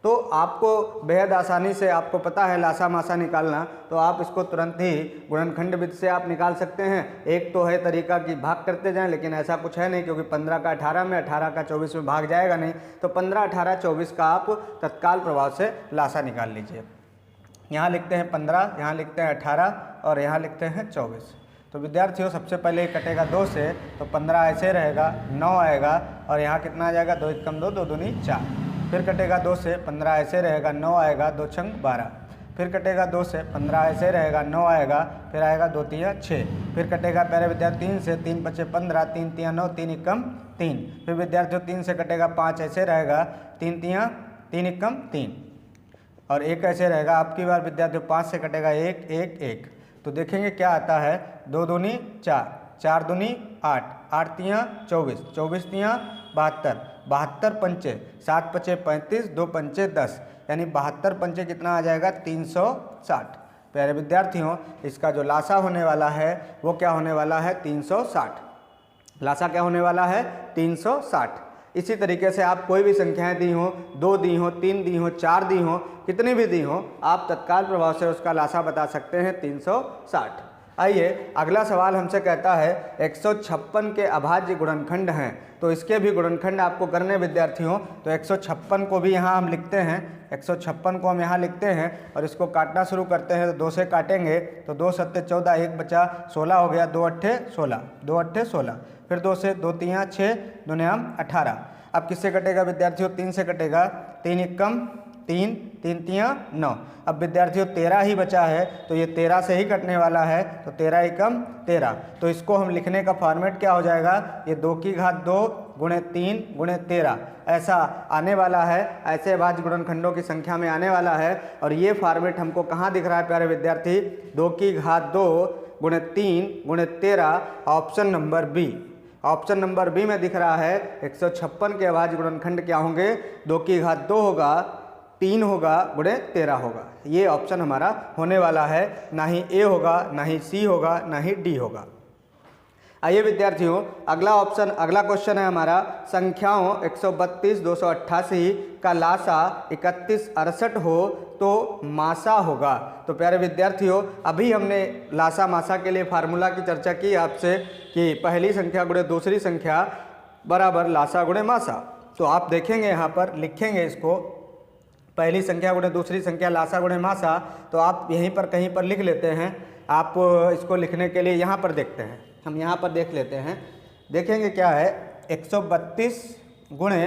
तो आपको बेहद आसानी से, आपको पता है लासा मासा निकालना, तो आप इसको तुरंत ही गुणनखंड विधि से आप निकाल सकते हैं। एक तो है तरीका कि भाग करते जाएं, लेकिन ऐसा कुछ है नहीं क्योंकि 15 का 18 में, 18 का 24 में भाग जाएगा नहीं। तो 15, 18, 24 का आप तत्काल प्रभाव से लासा निकाल लीजिए। यहाँ लिखते हैं 15, यहाँ लिखते हैं 18 और यहाँ लिखते हैं 24। तो विद्यार्थियों सबसे पहले कटेगा 2 से, तो 15 ऐसे रहेगा, 9 आएगा और यहाँ कितना आ जाएगा 2 एकम 2, 2 दूनी 4। फिर कटेगा 2 से, 15 ऐसे रहेगा, 9 आएगा, 2 छंग 12। फिर कटेगा 2 से, 15 ऐसे रहेगा, 9 आएगा, फिर आएगा 2 तिया 6। फिर कटेगा प्यारे विद्यार्थी 3 से, 3 पचे 15, 3 तिया 9, 3 एकम 3। फिर विद्यार्थियों 3 से कटेगा 5 ऐसे रहेगा, 3 तिया 3 एकम 3 और 1 ऐसे रहेगा। आपकी बार विद्यार्थियों 5 से कटेगा 1, 1, 1। तो देखेंगे क्या आता है, 2 दूनी 4, 4 दूनी 8, 8 तिया 24, 24 तिया 72, 72 पंचे 7 पचे 35, 2 पंचे 10, यानी 72 पंचे कितना आ जाएगा 360। प्यारे विद्यार्थियों इसका जो लासा होने वाला है वो क्या होने वाला है 360। लासा क्या होने वाला है 360। इसी तरीके से आप कोई भी संख्याएं दी हो, 2 दी हो, 3 दी हो, 4 दी हो, कितनी भी दी हो, आप तत्काल प्रभाव से उसका लासा बता सकते हैं 360। आइए अगला सवाल हमसे कहता है 156 के अभाज्य गुणनखंड हैं, तो इसके भी गुणनखंड आपको करने विद्यार्थियों। तो 156 को भी यहाँ हम लिखते हैं, 156 को हम यहाँ लिखते हैं और इसको काटना शुरू करते हैं। तो 2 से काटेंगे तो 2 सत्ते 14, 1 बचा 16 हो गया, 2 अट्ठे 16, 2 अट्ठे 16। फिर 2 से 2 तिया 6, 2 न्याम 18। अब किससे कटेगा विद्यार्थियों 3 से कटेगा, 3 एकम 3, 3 तिया 9। अब विद्यार्थियों 13 ही बचा है तो ये 13 से ही कटने वाला है, तो 13 एकम 13। तो इसको हम लिखने का फॉर्मेट क्या हो जाएगा, ये 2 की घात 2 गुणे 3 गुणे 13 ऐसा आने वाला है, ऐसे अभाज्य गुणनखंडों की संख्या में आने वाला है। और ये फॉर्मेट हमको कहाँ दिख रहा है प्यारे विद्यार्थी, 2 की घात 2 गुणे 3 गुणे 13, option number B. Option number B में दिख रहा है 156 के अभाज्य गुणनखंड क्या होंगे, 2 की घात 2 होगा, 3 होगा गुणे 13 होगा। ये ऑप्शन हमारा होने वाला है, ना ही ए होगा, ना ही सी होगा, ना ही डी होगा। आइए विद्यार्थियों अगला ऑप्शन, अगला क्वेश्चन है हमारा संख्याओं 132, 288 का लासा 31, 68 हो तो मासा होगा। तो प्यारे विद्यार्थियों अभी हमने लासा मासा के लिए फार्मूला की चर्चा की आपसे कि पहली संख्या गुणे दूसरी संख्या बराबर लासा गुणे मासा। तो आप देखेंगे यहाँ पर लिखेंगे इसको, पहली संख्या गुणे दूसरी संख्या लासा गुणे मासा, तो आप यहीं पर कहीं पर लिख लेते हैं। आप इसको लिखने के लिए यहाँ पर देखते हैं, हम यहाँ पर देख लेते हैं, देखेंगे क्या है 132 गुणे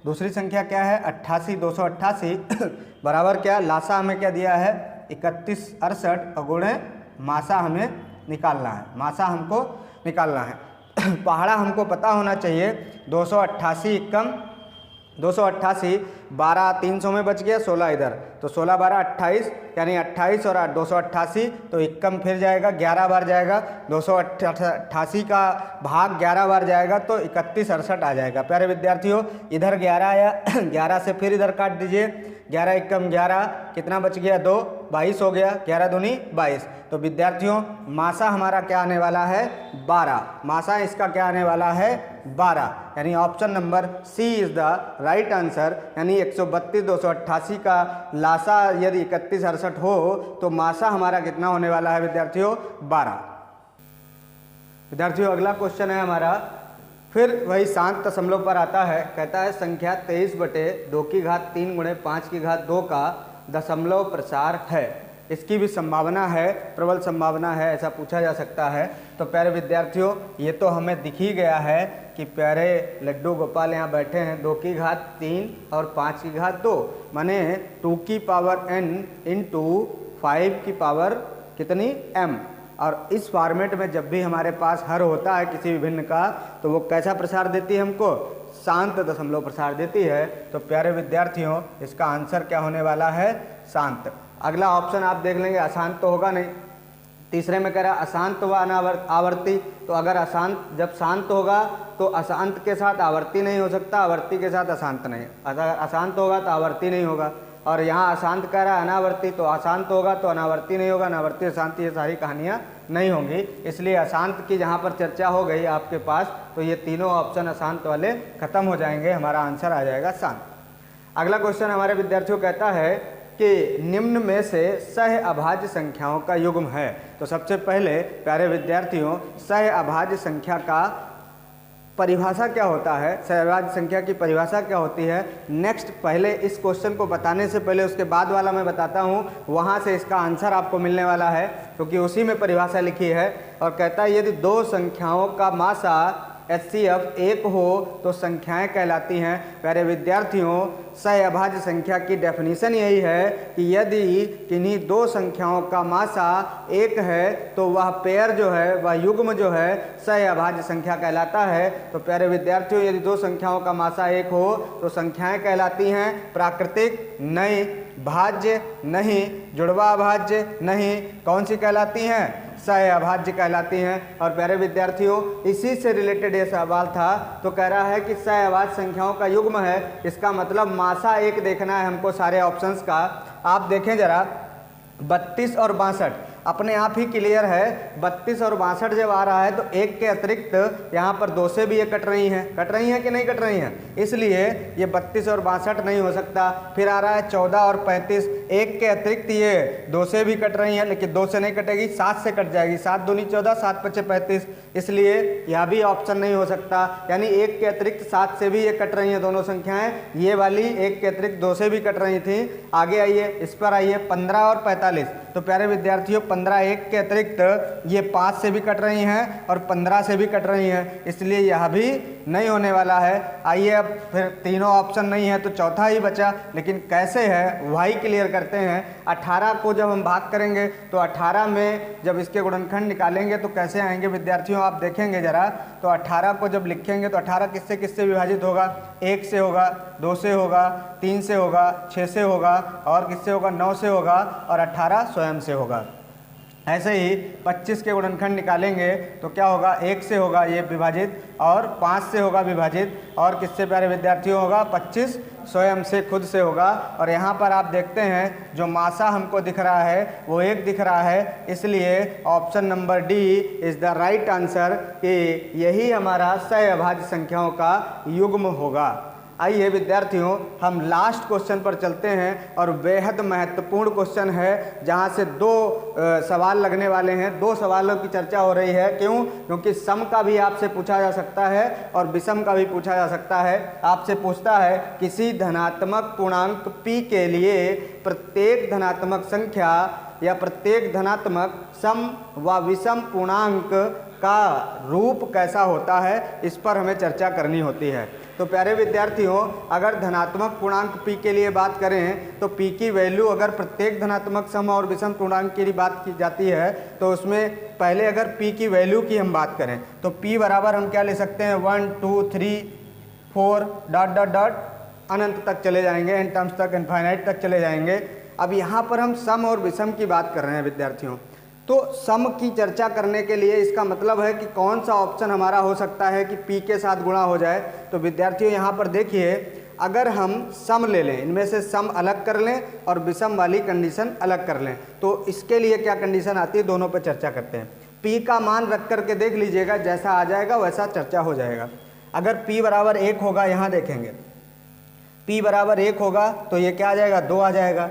दूसरी संख्या क्या है 88, 288 बराबर क्या, लासा हमें क्या दिया है 31, 68 और गुणे मासा हमें निकालना है, मासा हमको निकालना है। पहाड़ा हमको पता होना चाहिए, 288 कम 288, 12 300 में बच गया, 16 इधर, तो 16 12 28, यानी 28 और 8 288, तो इक्कम फिर जाएगा 11 बार जाएगा, 288 का भाग 11 बार जाएगा तो 31, 68 आ जाएगा। प्यारे विद्यार्थियों इधर 11 आया 11 से फिर इधर काट दीजिए, 11 इक्कम 11, कितना बच गया 2, 22 हो गया, 11 दूनी 22। तो विद्यार्थियों मासा हमारा क्या आने वाला है 12, मासा इसका क्या आने वाला है 12, यानी option number C is the right answer. यानी 132, 288 का लासा यदि 31, 68 हो तो मासा हमारा कितना होने वाला है विद्यार्थियों 12। विद्यार्थियों अगला क्वेश्चन है हमारा, फिर वही शांत दशमलव पर आता है। कहता है संख्या 23/2 गुणे 5 का दशमलव प्रसार है। इसकी भी संभावना है, प्रबल संभावना है, ऐसा पूछा जा सकता है। तो प्यारे विद्यार्थियों ये तो हमें दिख ही गया है कि प्यारे लड्डू गोपाल यहाँ बैठे हैं, 2 की घात 3 और 5 की घात 2 माने 2n इंटू 5 कितनी m। और इस फॉर्मेट में जब भी हमारे पास हर होता है किसी विभिन्न का तो वो कैसा प्रसार देती है हमको, शांत दशमलव प्रसार देती है। तो प्यारे विद्यार्थियों इसका आंसर क्या होने वाला है, शांत। अगला ऑप्शन आप देख लेंगे, अशांत तो होगा नहीं। तीसरे में कह रहा है अशांत व आवर्ती, तो अगर अशांत जब शांत होगा तो अशांत के साथ आवर्ती नहीं हो सकता, आवर्ती के साथ अशांत नहीं। अगर अशांत होगा तो आवर्ती नहीं होगा, और यहाँ अशांत कह रहा है अनावर्ती, तो अशांत होगा तो अनावर्ती नहीं होगा, अनावर्ती अशांत, ये सारी कहानियाँ नहीं होंगी। इसलिए अशांत की जहाँ पर चर्चा हो गई आपके पास तो ये तीनों ऑप्शन अशांत वाले खत्म हो जाएंगे, हमारा आंसर आ जाएगा शांत। अगला क्वेश्चन हमारे विद्यार्थियों कहता है कि निम्न में से सह अभाज्य संख्याओं का युग्म है। तो सबसे पहले प्यारे विद्यार्थियों सह अभाज्य संख्या का परिभाषा क्या होता है, सहअभाज्य संख्या की परिभाषा क्या होती है। नेक्स्ट पहले इस क्वेश्चन को बताने से पहले उसके बाद वाला मैं बताता हूँ, वहाँ से इसका आंसर आपको मिलने वाला है क्योंकि उसी में परिभाषा लिखी है। और कहता है यदि दो संख्याओं का मासा HCF 1 हो तो संख्याएं कहलाती हैं। प्यारे विद्यार्थियों सहअभाज्य संख्या की डेफिनेशन यही है कि यदि किन्हीं दो संख्याओं का मासा 1 है तो वह पेयर जो है, वह युग्म जो है सहअभाज्य संख्या कहलाता है। तो प्यारे विद्यार्थियों यदि दो संख्याओं का मासा 1 हो तो संख्याएं कहलाती हैं प्राकृतिक नहीं, भाज्य नहीं, जुड़वा अभाज्य नहीं, कौन सी कहलाती हैं, सहअभाज्य कहलाती हैं। और प्यारे विद्यार्थियों इसी से रिलेटेड ये सवाल था, तो कह रहा है कि सहअभाज्य संख्याओं का युग्म है, इसका मतलब मासा 1 देखना है हमको सारे ऑप्शंस का। आप देखें जरा 32 और 62 अपने आप ही क्लियर है। 32 और 62 जब आ रहा है तो 1 के अतिरिक्त यहाँ पर 2 से भी ये कट रही हैं कि नहीं कट रही हैं, इसलिए ये 32 और 62 नहीं हो सकता। फिर आ रहा है 14 और 35, 1 के अतिरिक्त ये 2 से भी कट रही हैं, लेकिन 2 से नहीं कटेगी, 7 से कट जाएगी, 7 दूनी 14, 7 पचे 35, इसलिए यह भी ऑप्शन नहीं हो सकता। यानी 1 के अतिरिक्त 7 से भी ये कट रही हैं दोनों संख्याएं, ये वाली 1 के अतिरिक्त 2 से भी कट रही थी। आगे आइए, इस पर आइए 15 और 45। तो प्यारे विद्यार्थियों 15 1 के अतिरिक्त ये 5 से भी कट रही हैं और 15 से भी कट रही हैं, इसलिए यह भी नहीं होने वाला है। आइए अब फिर तीनों ऑप्शन नहीं है तो चौथा ही बचा, लेकिन कैसे है वही क्लियर करते हैं। 18 को जब हम भाग करेंगे तो 18 में जब इसके गुणनखंड निकालेंगे तो कैसे आएंगे विद्यार्थियों, आप देखेंगे जरा। तो 18 को जब लिखेंगे तो 18 किससे किससे विभाजित होगा, 1 से होगा, 2 से होगा, 3 से होगा, 6 से होगा और किससे होगा, 9 से होगा और 18 स्वयं से होगा। ऐसे ही 25 के गुणनखंड निकालेंगे तो क्या होगा, 1 से होगा ये विभाजित और 5 से होगा विभाजित और किससे प्यारे विद्यार्थियों होगा, 25 स्वयं से खुद से होगा। और यहाँ पर आप देखते हैं जो मासा हमको दिख रहा है वो 1 दिख रहा है, इसलिए option number D is the right answer कि यही हमारा सहअभाज्य संख्याओं का युग्म होगा। आइए विद्यार्थियों हम लास्ट क्वेश्चन पर चलते हैं और बेहद महत्वपूर्ण क्वेश्चन है, जहां से 2 सवाल लगने वाले हैं। 2 सवालों की चर्चा हो रही है, क्यों, क्योंकि सम का भी आपसे पूछा जा सकता है और विषम का भी पूछा जा सकता है। आपसे पूछता है किसी धनात्मक पूर्णांक p के लिए प्रत्येक धनात्मक संख्या या प्रत्येक धनात्मक सम व विषम पूर्णांक का रूप कैसा होता है, इस पर हमें चर्चा करनी होती है। तो प्यारे विद्यार्थियों अगर धनात्मक पूर्णांक p के लिए बात करें तो p की वैल्यू अगर प्रत्येक धनात्मक सम और विषम पूर्णांक के लिए बात की जाती है तो उसमें पहले अगर p की वैल्यू की हम बात करें तो p बराबर हम क्या ले सकते हैं, 1 2 3 4 डॉट डॉट डॉट अनंत तक चले जाएंगे, एन टर्म्स तक, इनफाइनाइट तक चले जाएंगे। अब यहाँ पर हम सम और विषम की बात कर रहे हैं विद्यार्थियों, तो सम की चर्चा करने के लिए इसका मतलब है कि कौन सा ऑप्शन हमारा हो सकता है कि p के साथ गुणा हो जाए। तो विद्यार्थियों यहाँ पर देखिए, अगर हम सम ले लें, इनमें से सम अलग कर लें और विषम वाली कंडीशन अलग कर लें, तो इसके लिए क्या कंडीशन आती है, दोनों पर चर्चा करते हैं। p का मान रख करके देख लीजिएगा, जैसा आ जाएगा वैसा चर्चा हो जाएगा। अगर p बराबर 1 होगा, यहाँ देखेंगे p बराबर 1 होगा तो ये क्या आ जाएगा, 2 आ जाएगा।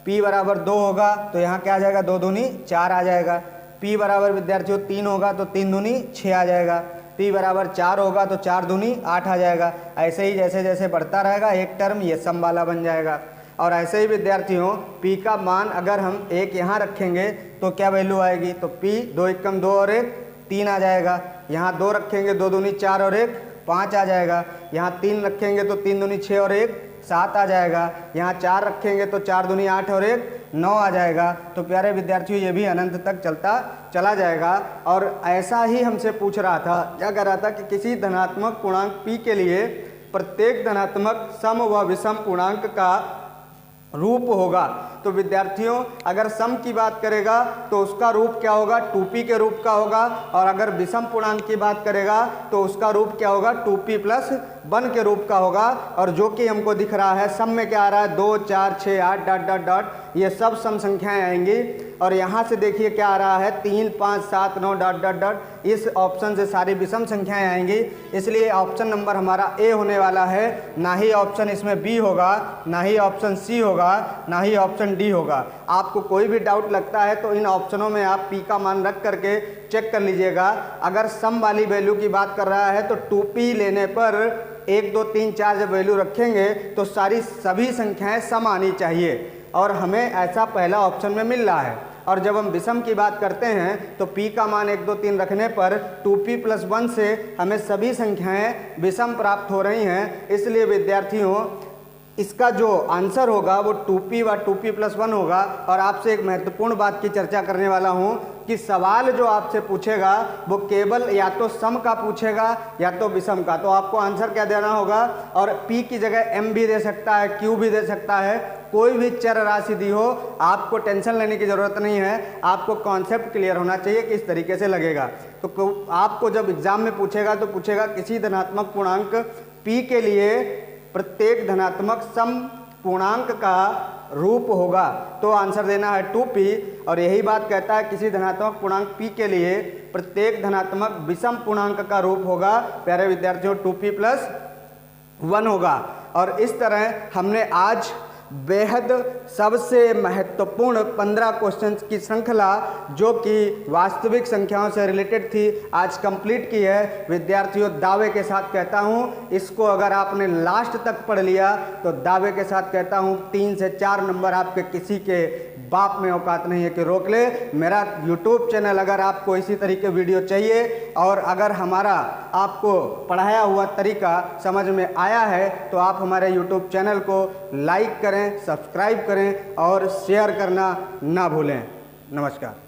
p बराबर 2 होगा तो यहाँ क्या आ जाएगा, 2 दूनी 4 आ जाएगा। P बराबर विद्यार्थियों 3 होगा तो 3 दूनी 6 आ जाएगा। P बराबर 4 होगा तो 4 दूनी 8 आ जाएगा। ऐसे ही जैसे जैसे बढ़ता रहेगा एक टर्म ये सम वाला बन जाएगा। और ऐसे ही विद्यार्थियों P का मान अगर हम एक यहाँ रखेंगे तो क्या वैल्यू आएगी, तो P 2 एकम 2 और 1 3 आ जाएगा। यहाँ 2 रखेंगे 2 दूनी 4 और 1 5 आ जाएगा। यहाँ 3 रखेंगे तो 3 दूनी 6 और 1 7 आ जाएगा। यहाँ 4 रखेंगे तो 4 दूनी 8 और 1 9 आ जाएगा। तो प्यारे विद्यार्थियों ये भी अनंत तक चलता चला जाएगा। और ऐसा ही हमसे पूछ रहा था, क्या कह रहा था कि किसी धनात्मक पूर्णांक P के लिए प्रत्येक धनात्मक सम व विषम पूर्णांक का रूप होगा। तो विद्यार्थियों अगर सम की बात करेगा तो उसका रूप क्या होगा, 2p के रूप का होगा। और अगर विषम पूर्णांक की बात करेगा तो उसका रूप क्या होगा, 2p + 1 के रूप का होगा। और जो कि हमको दिख रहा है सम में क्या आ रहा है, 2 4 6 8 डॉट डॉट डॉट ये सब सम संख्याएं आएंगी। और यहाँ से देखिए क्या आ रहा है, 3 5 7 9 डॉट डॉट डॉट इस ऑप्शन से सारी विषम संख्याएं आएंगी। इसलिए ऑप्शन नंबर हमारा ए होने वाला है। ना ही ऑप्शन इसमें बी होगा, ना ही ऑप्शन सी होगा, ना ही ऑप्शन डी होगा। आपको कोई भी डाउट लगता है तो इन ऑप्शनों में आप पी का मान रख करके चेक कर लीजिएगा। अगर सम वाली वैल्यू की बात कर रहा है तो 2p लेने पर 1 2 3 4 जब वैल्यू रखेंगे तो सभी संख्याएं सम आनी चाहिए। और हमें ऐसा पहला ऑप्शन में मिल रहा है। और जब हम विषम की बात करते हैं तो p का मान 1 2 3 रखने पर 2p + 1 से हमें सभी संख्याएं विषम प्राप्त हो रही हैं। इसलिए विद्यार्थियों इसका जो आंसर होगा वो 2p व 2p + 1 होगा। और आपसे एक महत्वपूर्ण बात की चर्चा करने वाला हूँ कि सवाल जो आपसे पूछेगा वो केवल या तो सम का पूछेगा या तो विषम का। तो आपको आंसर क्या देना होगा, और p की जगह m भी दे सकता है, q भी दे सकता है, कोई भी चर राशि दी हो आपको टेंशन लेने की ज़रूरत नहीं है। आपको कॉन्सेप्ट क्लियर होना चाहिए कि इस तरीके से लगेगा। तो आपको जब एग्जाम में पूछेगा तो पूछेगा किसी धनात्मक पूर्णांक p के लिए प्रत्येक धनात्मक सम पूर्णांक का रूप होगा, तो आंसर देना है 2p। और यही बात कहता है किसी धनात्मक पूर्णांक p के लिए प्रत्येक धनात्मक विषम पूर्णांक का रूप होगा प्यारे विद्यार्थियों 2p + 1 होगा। और इस तरह हमने आज बेहद सबसे महत्वपूर्ण 15 क्वेश्चंस की श्रृंखला जो कि वास्तविक संख्याओं से रिलेटेड थी आज कंप्लीट की है। विद्यार्थियों दावे के साथ कहता हूं, इसको अगर आपने लास्ट तक पढ़ लिया तो दावे के साथ कहता हूं 3 से 4 नंबर आपके किसी के बाप में औकात नहीं है कि रोक ले। मेरा यूट्यूब चैनल अगर आपको इसी तरीके वीडियो चाहिए और अगर हमारा आपको पढ़ाया हुआ तरीका समझ में आया है तो आप हमारे यूट्यूब चैनल को लाइक करें, सब्सक्राइब करें और शेयर करना ना भूलें। नमस्कार।